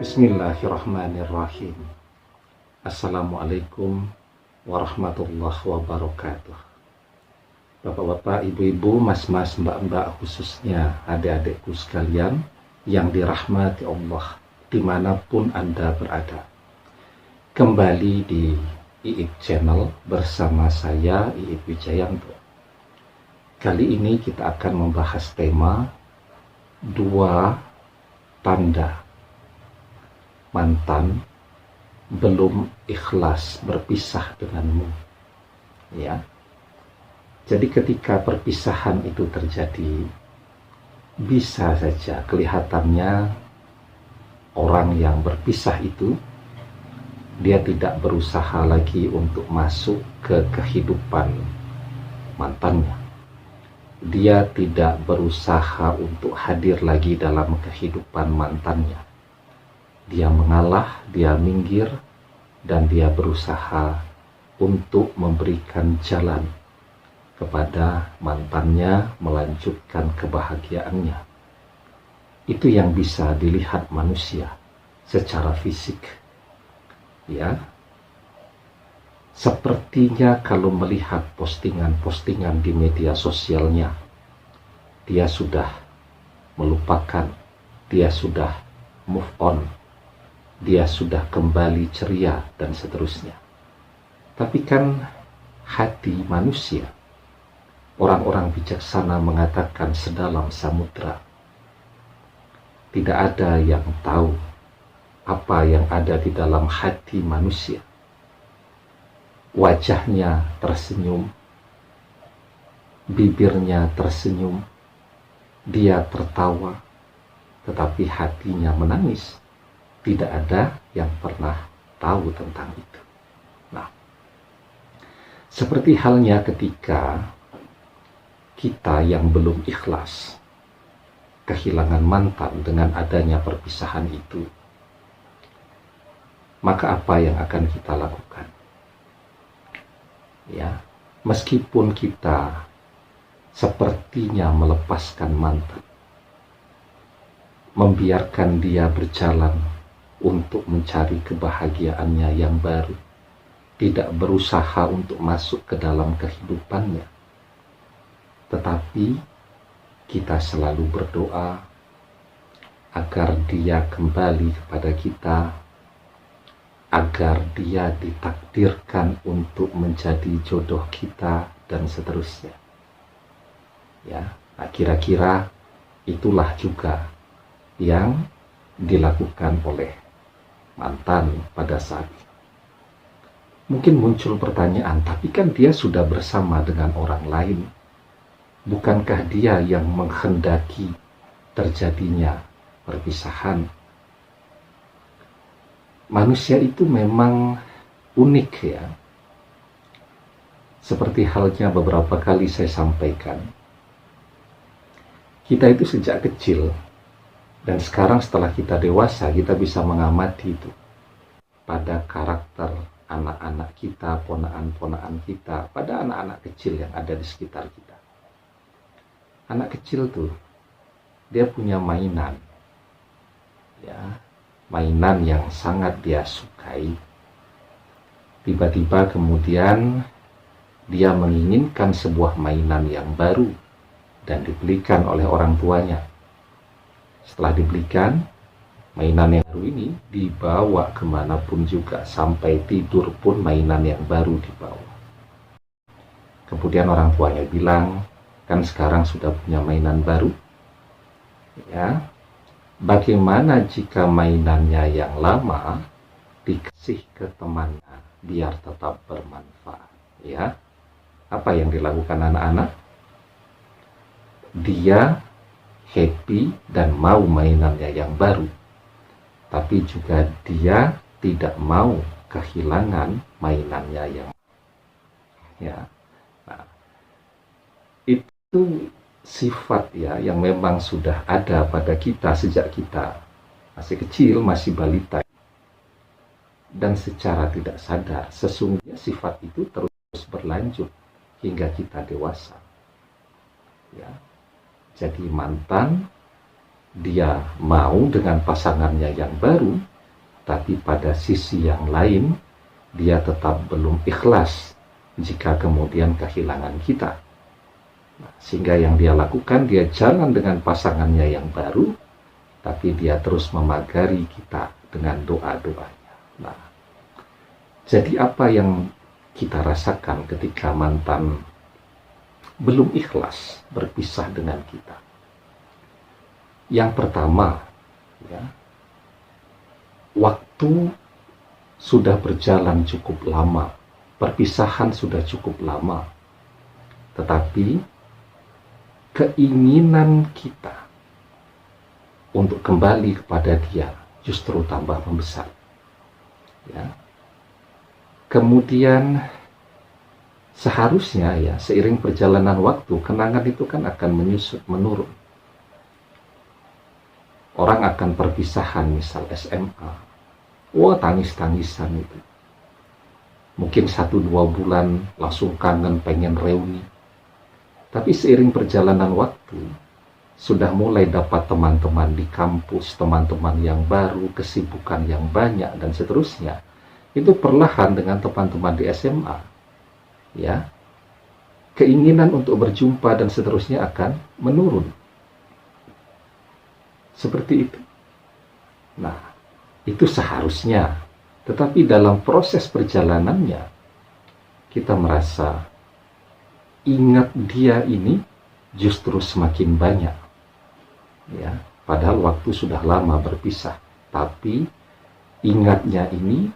Bismillahirrahmanirrahim. Assalamualaikum warahmatullahi wabarakatuh. Bapak-bapak, ibu-ibu, mas-mas, mbak-mbak, khususnya adik-adikku sekalian yang dirahmati Allah dimanapun Anda berada. Kembali di IIP Channel bersama saya, IIP Wijayanto. Kali ini kita akan membahas tema 2 tanda mantan belum ikhlas berpisah denganmu, ya. Jadi ketika perpisahan itu terjadi, bisa saja kelihatannya orang yang berpisah itu dia tidak berusaha lagi untuk masuk ke kehidupan mantannya. Dia tidak berusaha untuk hadir lagi dalam kehidupan mantannya. Dia mengalah, dia minggir, dan dia berusaha untuk memberikan jalan kepada mantannya melanjutkan kebahagiaannya. Itu yang bisa dilihat manusia secara fisik. Ya. Sepertinya kalau melihat postingan-postingan di media sosialnya, dia sudah melupakan, dia sudah move on, dia sudah kembali ceria, dan seterusnya. Tapi kan hati manusia, orang-orang bijaksana mengatakan sedalam samudra. Tidak ada yang tahu apa yang ada di dalam hati manusia. Wajahnya tersenyum, bibirnya tersenyum, dia tertawa, tetapi hatinya menangis. Tidak ada yang pernah tahu tentang itu. Nah, seperti halnya ketika kita yang belum ikhlas kehilangan mantan dengan adanya perpisahan itu, maka apa yang akan kita lakukan? Ya, meskipun kita sepertinya melepaskan mantan, membiarkan dia berjalan untuk mencari kebahagiaannya yang baru, tidak berusaha untuk masuk ke dalam kehidupannya, tetapi kita selalu berdoa agar dia kembali kepada kita, agar dia ditakdirkan untuk menjadi jodoh kita, dan seterusnya. Ya, nah kira-kira itulah juga yang dilakukan oleh mantan pada saat itu. Mungkin muncul pertanyaan, tapi kan dia sudah bersama dengan orang lain. Bukankah dia yang menghendaki terjadinya perpisahan? Manusia itu memang unik, ya. Seperti halnya beberapa kali saya sampaikan, kita itu sejak kecil, dan sekarang setelah kita dewasa, kita bisa mengamati itu pada karakter anak-anak kita, ponaan-ponaan kita, pada anak-anak kecil yang ada di sekitar kita. Anak kecil tuh, dia punya mainan, ya, mainan yang sangat dia sukai. Tiba-tiba kemudian dia menginginkan sebuah mainan yang baru dan dibelikan oleh orang tuanya. Setelah dibelikan, mainan yang baru ini dibawa kemanapun juga, sampai tidur pun mainan yang baru dibawa. Kemudian orang tuanya bilang, kan sekarang sudah punya mainan baru, ya, bagaimana jika mainannya yang lama dikasih ke temannya biar tetap bermanfaat, ya. Apa yang dilakukan anak-anak? Dia happy dan mau mainannya yang baru, tapi juga dia tidak mau kehilangan mainannya yang, ya. Nah, itu sifat, ya, yang memang sudah ada pada kita sejak kita masih kecil, masih balita, dan secara tidak sadar sesungguhnya sifat itu terus berlanjut hingga kita dewasa, ya. Jadi mantan dia mau dengan pasangannya yang baru, tapi pada sisi yang lain dia tetap belum ikhlas jika kemudian kehilangan kita. Sehingga yang dia lakukan, dia jalan dengan pasangannya yang baru, tapi dia terus memagari kita dengan doa-doanya. Nah, jadi apa yang kita rasakan ketika mantan belum ikhlas berpisah dengan kita? Yang pertama, ya, waktu sudah berjalan cukup lama, perpisahan sudah cukup lama, tetapi keinginan kita untuk kembali kepada dia justru tambah membesar. Ya. Kemudian seharusnya ya seiring perjalanan waktu kenangan itu kan akan menyusut menurun. Orang akan perpisahan misal SMA, wah tangis-tangisan itu. Mungkin 1-2 bulan langsung kangen pengen reuni. Tapi seiring perjalanan waktu, sudah mulai dapat teman-teman di kampus, teman-teman yang baru, kesibukan yang banyak, dan seterusnya. Itu perlahan dengan teman-teman di SMA, ya, keinginan untuk berjumpa dan seterusnya akan menurun. Seperti itu. Nah, itu seharusnya. Tetapi dalam proses perjalanannya, kita merasa ingat dia ini justru semakin banyak, ya, padahal waktu sudah lama berpisah, tapi ingatnya ini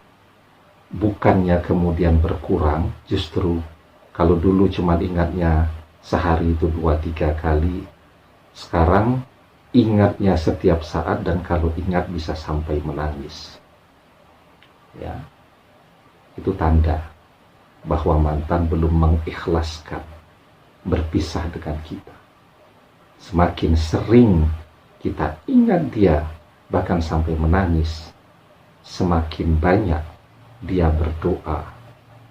bukannya kemudian berkurang, justru kalau dulu cuma ingatnya sehari itu 2-3 kali, sekarang ingatnya setiap saat, dan kalau ingat bisa sampai menangis, ya, itu tanda bahwa mantan belum mengikhlaskan berpisah dengan kita. Semakin sering kita ingat dia, bahkan sampai menangis, semakin banyak dia berdoa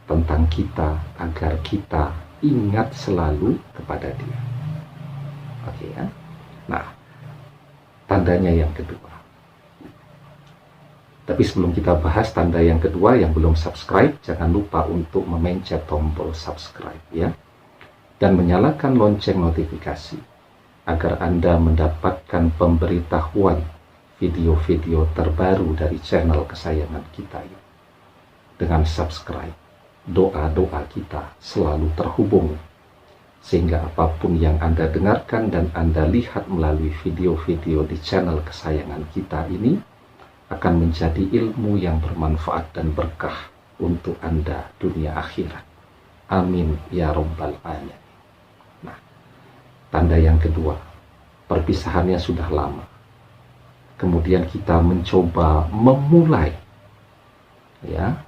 tentang kita agar kita ingat selalu kepada dia. Oke ya. Nah, tandanya yang kedua. Tapi sebelum kita bahas tanda yang kedua, yang belum subscribe, jangan lupa untuk memencet tombol subscribe ya. Dan menyalakan lonceng notifikasi agar Anda mendapatkan pemberitahuan video-video terbaru dari channel kesayangan kita ini. Dengan subscribe, doa-doa kita selalu terhubung, sehingga apapun yang Anda dengarkan dan Anda lihat melalui video-video di channel kesayangan kita ini akan menjadi ilmu yang bermanfaat dan berkah untuk Anda dunia akhirat. Amin ya Rabbal Alamin. Tanda yang kedua, perpisahannya sudah lama. Kemudian kita mencoba memulai, ya,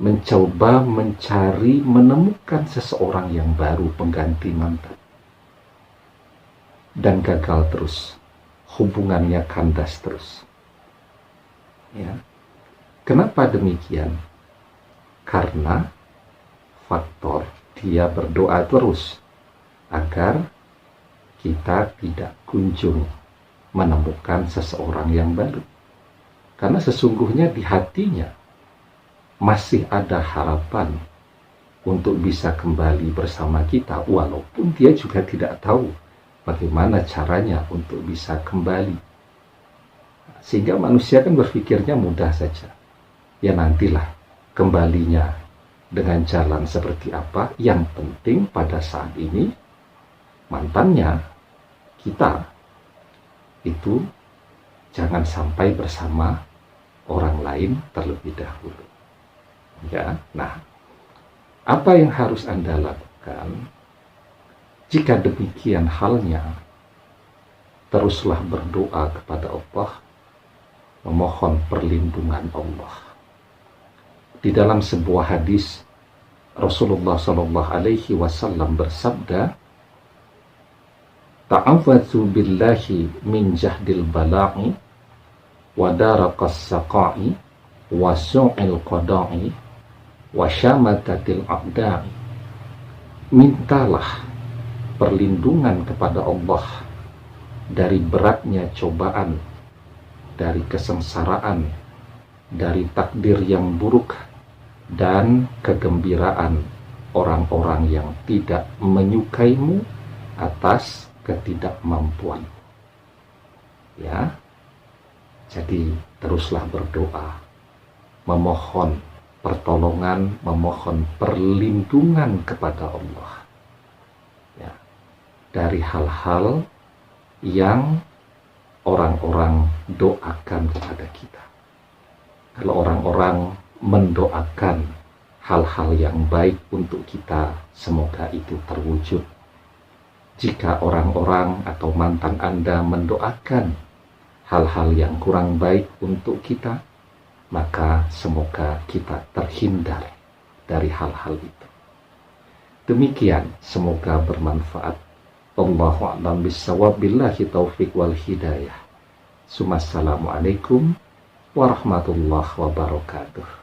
mencoba mencari, menemukan seseorang yang baru pengganti mantan. Dan gagal terus, hubungannya kandas terus. Ya. Kenapa demikian? Karena faktor dia berdoa terus agar kita tidak kunjung menemukan seseorang yang baru. Karena sesungguhnya di hatinya masih ada harapan untuk bisa kembali bersama kita, walaupun dia juga tidak tahu bagaimana caranya untuk bisa kembali. Sehingga manusia kan berpikirnya mudah saja. Ya nantilah kembalinya dengan jalan seperti apa. Yang penting pada saat ini mantannya, kita itu jangan sampai bersama orang lain terlebih dahulu. Ya, nah, apa yang harus Anda lakukan? Jika demikian halnya, teruslah berdoa kepada Allah, memohon perlindungan Allah. Di dalam sebuah hadis, Rasulullah SAW bersabda, ta'awwadzu billahi min jahdil bala'i wa daraqas saqa'i wa su'il qada'i wa syamatatil a'da'i. Mintalah perlindungan kepada Allah dari beratnya cobaan, dari kesengsaraan, dari takdir yang buruk dan kegembiraan orang-orang yang tidak menyukaimu atas ketidakmampuan. Ya, jadi teruslah berdoa, memohon pertolongan, memohon perlindungan kepada Allah, ya, dari hal-hal yang orang-orang doakan kepada kita. Kalau orang-orang mendoakan hal-hal yang baik untuk kita, semoga itu terwujud. Jika orang-orang atau mantan Anda mendoakan hal-hal yang kurang baik untuk kita, maka semoga kita terhindar dari hal-hal itu. Demikian, semoga bermanfaat. Wallahu a'lam bishawab, billahi taufiq wal hidayah. Assalamualaikum warahmatullahi wabarakatuh.